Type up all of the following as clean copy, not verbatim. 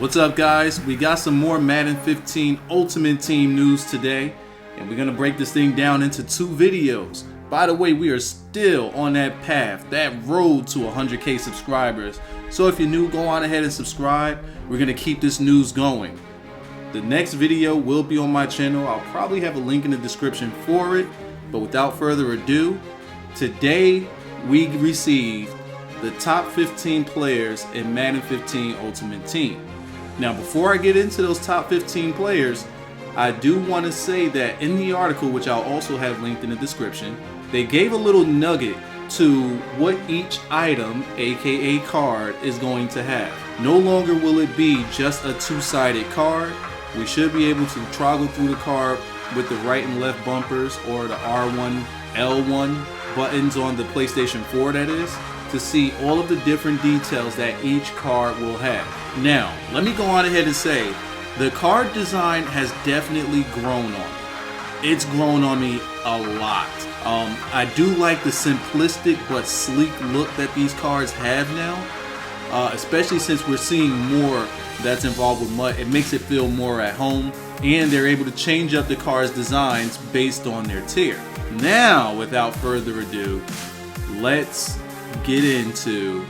What's up, guys? We got some more Madden 15 Ultimate Team news today, and we're gonna break this thing down into 2 videos. By the way, we are still on that path, that road to 100K subscribers. So if you're new, go on ahead and subscribe. We're gonna keep this news going. The next video will be on my channel. I'll probably have a link in the description for it. But without further ado, today we received the top 15 players in Madden 15 Ultimate Team. Now, before I get into those top 15 players, I do want to say that in the article, which I'll also have linked in the description, they gave a little nugget to what each item, aka card, is going to have. No longer will it be just a 2-sided card. We should be able to toggle through the card with the right and left bumpers, or the R1, L1 buttons on the PlayStation 4, that is, to see all of the different details that each card will have. Now, let me go on ahead and say, the card design has definitely grown on me. It's grown on me a lot. I do like the simplistic but sleek look that these cards have now, especially since we're seeing more that's involved with MUT. It makes it feel more at home, and they're able to change up the card's designs based on their tier. Now, without further ado, let's get into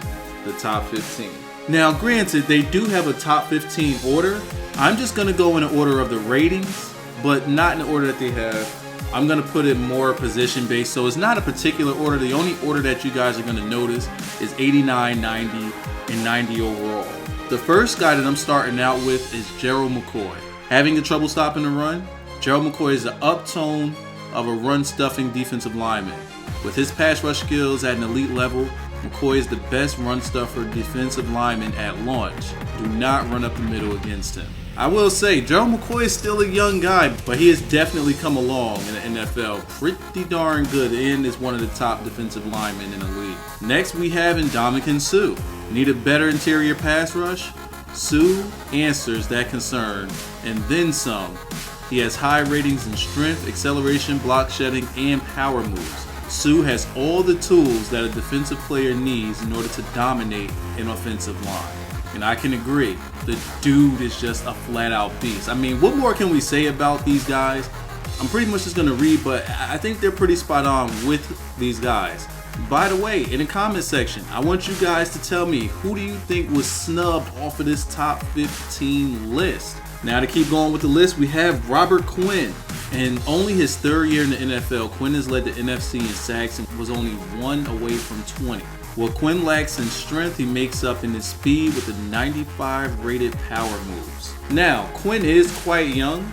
the top 15. Now, granted, they do have a top 15 order. I'm just going to go in the order of the ratings, but not in the order that they have. I'm going to put it more position based, so it's not a particular order. The only order that you guys are going to notice is 89, 90, and 90 overall. The first guy that I'm starting out with is Gerald McCoy. Having a trouble stopping the run, Gerald McCoy is the uptone of a run-stuffing defensive lineman. With his pass rush skills at an elite level, McCoy is the best run-stuffer defensive lineman at launch. Do not run up the middle against him. I will say, Gerald McCoy is still a young guy, but he has definitely come along in the NFL pretty darn good, and is one of the top defensive linemen in the league. Next, we have Ndamukong Suh. Need a better interior pass rush? Suh answers that concern, and then some. He has high ratings in strength, acceleration, block shedding, and power moves. Suh has all the tools that a defensive player needs in order to dominate an offensive line. And I can agree, the dude is just a flat-out beast. I mean, what more can we say about these guys? I'm pretty much just going to read, but I think they're pretty spot on with these guys. By the way, in the comment section, I want you guys to tell me, who do you think was snubbed off of this top 15 list? Now, to keep going with the list, we have Robert Quinn. In only his 3rd year in the NFL, Quinn has led the NFC in sacks and was only 1 away from 20. While Quinn lacks in strength, he makes up in his speed with the 95 rated power moves. Now, Quinn is quite young.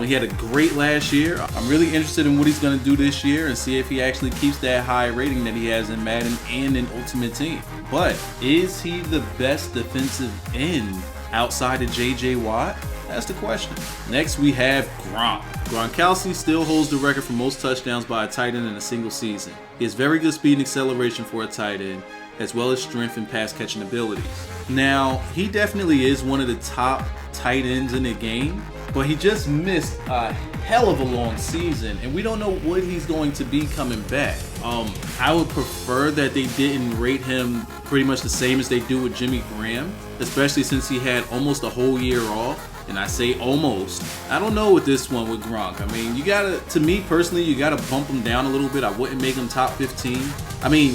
He had a great last year. I'm really interested in what he's going to do this year and see if he actually keeps that high rating that he has in Madden and in Ultimate Team. But is he the best defensive end outside of J.J. Watt? That's the question. Next, we have Gronk. Gronkowski still holds the record for most touchdowns by a tight end in a single season. He has very good speed and acceleration for a tight end, as well as strength and pass catching abilities. Now, he definitely is one of the top tight ends in the game, but he just missed a hell of a long season, and we don't know what he's going to be coming back. I would prefer that they didn't rate him pretty much the same as they do with Jimmy Graham, especially since he had almost a whole year off. And I say almost. I don't know with this one with Gronk. I mean, you gotta, to me personally, you gotta bump him down a little bit. I wouldn't make him top 15. I mean,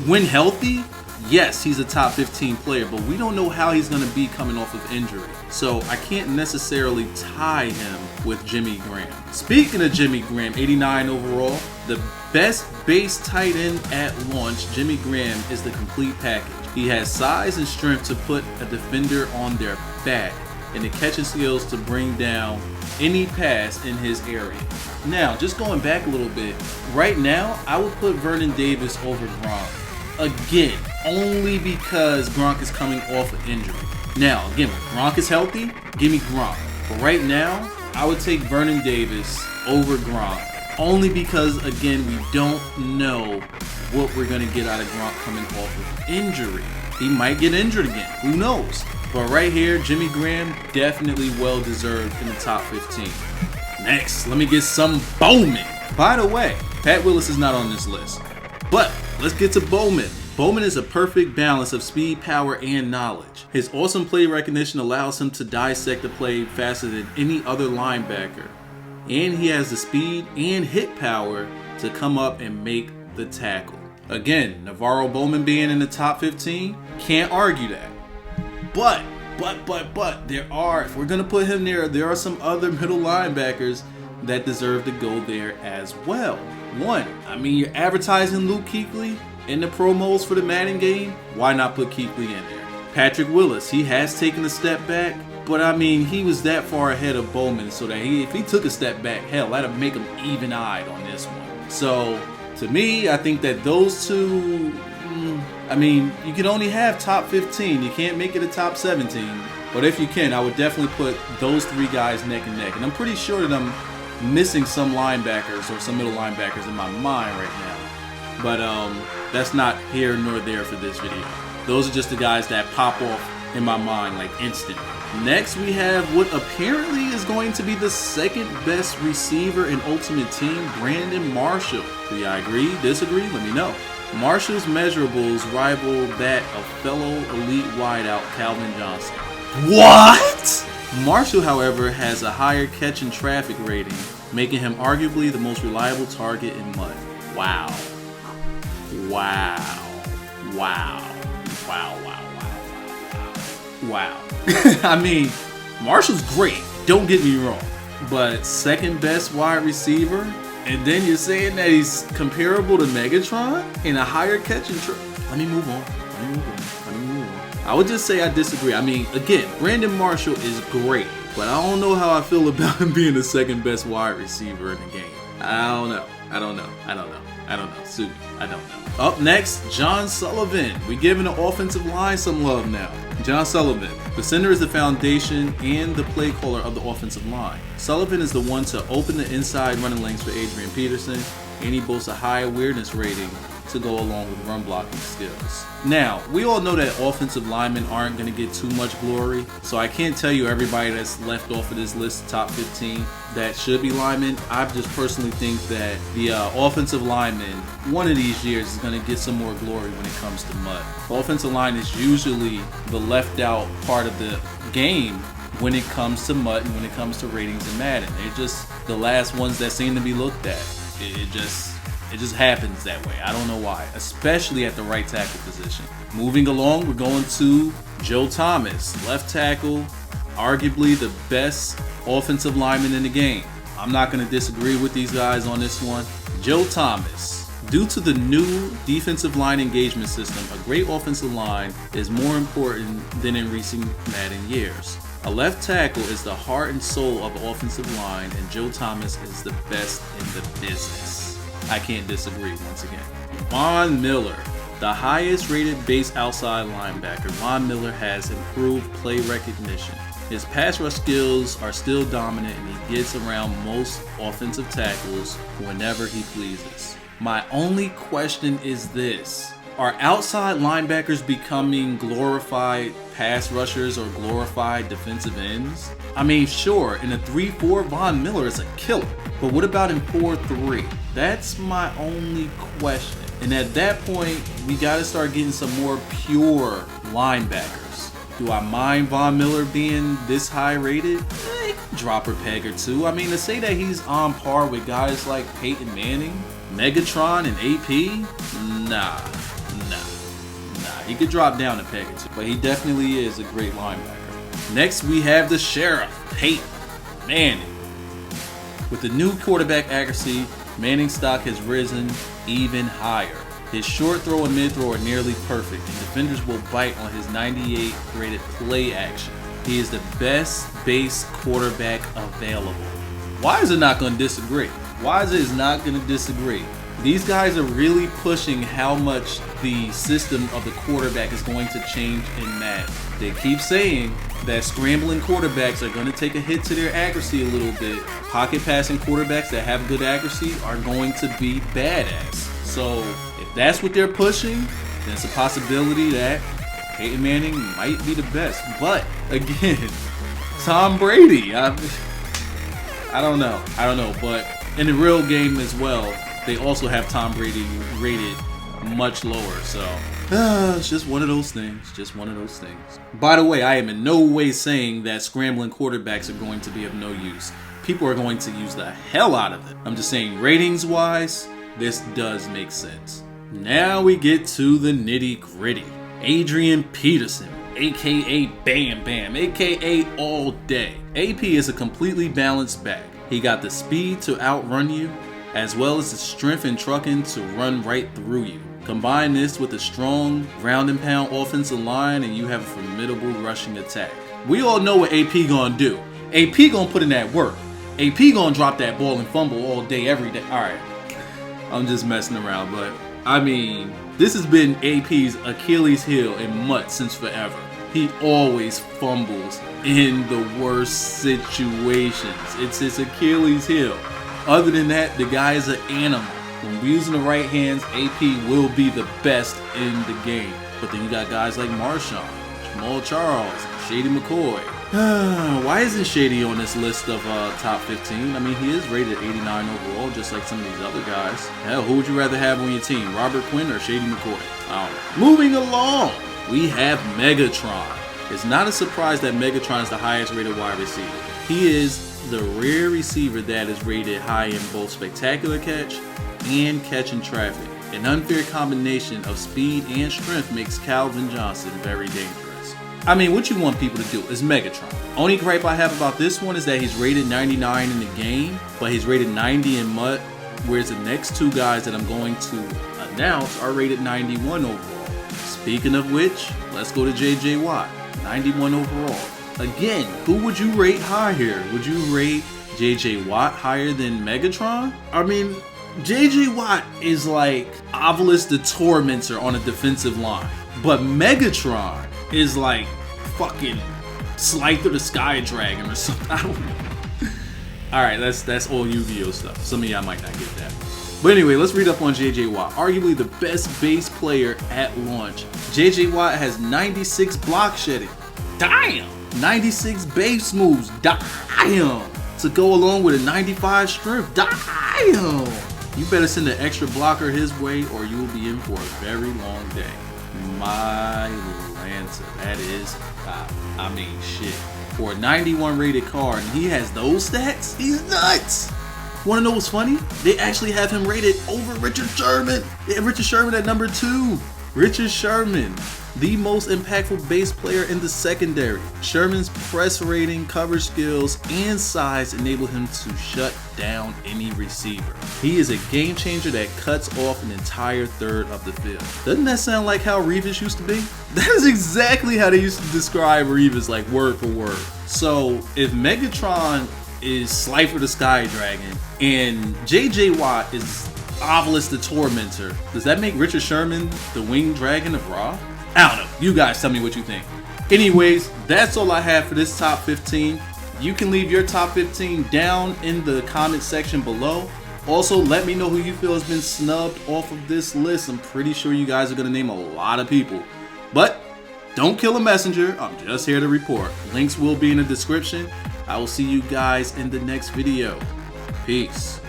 when healthy, yes, he's a top 15 player, but we don't know how he's gonna be coming off of injury. So I can't necessarily tie him with Jimmy Graham. Speaking of Jimmy Graham, 89 overall, the best base tight end at launch, Jimmy Graham, is the complete package. He has size and strength to put a defender on their back, and the catching skills to bring down any pass in his area. Now, just going back a little bit, right now, I would put Vernon Davis over Gronk. Again, only because Gronk is coming off an injury. Now, again, when Gronk is healthy, give me Gronk. But right now, I would take Vernon Davis over Gronk. Only because, again, we don't know what we're going to get out of Gronk coming off of injury. He might get injured again. Who knows? But right here, Jimmy Graham, definitely well-deserved in the top 15. Next, let me get some Bowman. By the way, Pat Willis is not on this list. But let's get to Bowman. Bowman is a perfect balance of speed, power, and knowledge. His awesome play recognition allows him to dissect the play faster than any other linebacker. And he has the speed and hit power to come up and make the tackle. Again, Navarro Bowman being in the top 15, can't argue that. But, if we're going to put him there are some other middle linebackers that deserve to go there as well. One, I mean, you're advertising Luke Kuechly in the promos for the Madden game. Why not put Kuechly in there? Patrick Willis, he has taken a step back, but I mean, he was that far ahead of Bowman, so that if he took a step back, hell, that'd make him even-eyed on this one. So, to me, I think that those two, I mean, you can only have top 15. You can't make it a top 17. But if you can, I would definitely put those three guys neck and neck. And I'm pretty sure that I'm missing some linebackers or some middle linebackers in my mind right now. But that's not here nor there for this video. Those are just the guys that pop off in my mind like instant. Next, we have what apparently is going to be the second best receiver in Ultimate Team, Brandon Marshall. Do y'all agree, disagree? Let me know. Marshall's measurables rival that of fellow elite wideout Calvin Johnson. What? Marshall, however, has a higher catch and traffic rating, making him arguably the most reliable target in MUT. Wow. Wow. I mean, Marshall's great, don't get me wrong, but second best wide receiver, and then you're saying that he's comparable to Megatron in a higher catch and Let me move on. I would just say I disagree. I mean, again, Brandon Marshall is great, but I don't know how I feel about him being the second best wide receiver in the game. I don't know. Suit, I don't know. Up next, John Sullivan. We're giving the offensive line some love now. John Sullivan. The center is the foundation and the play caller of the offensive line. Sullivan is the one to open the inside running lanes for Adrian Peterson, and he boasts a high awareness rating to go along with run blocking skills. Now, we all know that offensive linemen aren't going to get too much glory, so I can't tell you everybody that's left off of this list, top 15, that should be linemen. I just personally think that the offensive lineman, one of these years, is going to get some more glory when it comes to MUT. The offensive line is usually the left out part of the game when it comes to MUT and when it comes to ratings in Madden. They're just the last ones that seem to be looked at. It just happens that way. I don't know why, especially at the right tackle position. Moving along, we're going to Joe Thomas, left tackle, arguably the best offensive lineman in the game. I'm not going to disagree with these guys on this one. Joe Thomas. Due to the new defensive line engagement system, a great offensive line is more important than in recent Madden years. A left tackle is the heart and soul of the offensive line, and Joe Thomas is the best in the business. I can't disagree once again. Von Miller, the highest rated base outside linebacker. Von Miller has improved play recognition. His pass rush skills are still dominant, and he gets around most offensive tackles whenever he pleases. My only question is this: are outside linebackers becoming glorified pass rushers or glorified defensive ends? I mean, sure, in a 3-4, Von Miller is a killer, but what about in 4-3? That's my only question. And at that point, we got to start getting some more pure linebackers. Do I mind Von Miller being this high rated? Drop a peg or two. I mean, to say that he's on par with guys like Peyton Manning, Megatron, and AP? Nah. He could drop down a peg or two, but he definitely is a great linebacker. Next, we have the Sheriff, Peyton Manning. With the new quarterback accuracy, Manning's stock has risen even higher. His short throw and mid throw are nearly perfect, and defenders will bite on his 98 rated play action. He is the best base quarterback available. Wyza not going to disagree. Wyza is not going to disagree. These guys are really pushing how much the system of the quarterback is going to change in Madden. They keep saying that scrambling quarterbacks are going to take a hit to their accuracy a little bit. Pocket passing quarterbacks that have good accuracy are going to be badass. So if that's what they're pushing, then it's a possibility that Peyton Manning might be the best. But again, Tom Brady, I don't know. But in the real game as well, they also have Tom Brady rated much lower. So It's just one of those things. Just one of those things. By the way, I am in no way saying that scrambling quarterbacks are going to be of no use. People are going to use the hell out of it. I'm just saying, ratings-wise, this does make sense. Now we get to the nitty-gritty. Adrian Peterson, aka Bam Bam, aka All Day. AP is a completely balanced back. He got the speed to outrun you, as well as the strength and trucking to run right through you. Combine this with a strong ground and pound offensive line and you have a formidable rushing attack. We all know what AP gonna do. AP gonna put in that work. AP gonna drop that ball and fumble all day, every day. Alright, I'm just messing around, but I mean, this has been AP's Achilles heel in MUT since forever. He always fumbles in the worst situations. It's his Achilles heel. Other than that, the guy is an animal. When we're using the right hands, AP will be the best in the game. But then you got guys like Marshawn, Jamal Charles, Shady McCoy. Why isn't Shady on this list of top 15? I mean, he is rated 89 overall, just like some of these other guys. Hell, who would you rather have on your team, Robert Quinn or Shady McCoy? I don't know. Moving along, we have Megatron. It's not a surprise that Megatron is the highest rated wide receiver. He is the rare receiver that is rated high in both spectacular catch and catching traffic. An unfair combination of speed and strength makes Calvin Johnson very dangerous. I mean, what you want people to do is Megatron. Only gripe I have about this one is that he's rated 99 in the game, but he's rated 90 in MUT, whereas the next two guys that I'm going to announce are rated 91 overall. Speaking of which, let's go to JJ Watt, 91 overall. Again, who would you rate higher? Would you rate JJ Watt higher than Megatron? I mean, JJ Watt is like Obelisk the Tormentor on a defensive line, but Megatron is like fucking Slifer the Sky Dragon or something. I don't know. Alright, that's all Yu-Gi-Oh stuff. Some of y'all might not get that. But anyway, let's read up on JJ Watt. Arguably the best base player at launch. JJ Watt has 96 block shedding. Damn! 96 base moves. Damn! To go along with a 95 strength. Damn! You better send an extra blocker his way or you will be in for a very long day. My Lanta, that is, I mean, shit. For a 91 rated card and he has those stats, he's nuts! Wanna know what's funny? They actually have him rated over Richard Sherman. They have Richard Sherman at number 2. Richard Sherman, the most impactful base player in the secondary. Sherman's press rating, coverage skills, and size enable him to shut down any receiver. He is a game changer that cuts off an entire third of the field. Doesn't that sound like how Revis used to be? That is exactly how they used to describe Revis, like word for word. So if Megatron is Slifer the Sky Dragon and JJ Watt is Obelisk the Tormentor, does that make Richard Sherman the Winged Dragon of Raw? I don't know. You guys tell me what you think. Anyways, that's all I have for this top 15. You can leave your top 15 down in the comment section below. Also, let me know who you feel has been snubbed off of this list. I'm pretty sure you guys are going to name a lot of people. But don't kill a messenger. I'm just here to report. Links will be in the description. I will see you guys in the next video. Peace.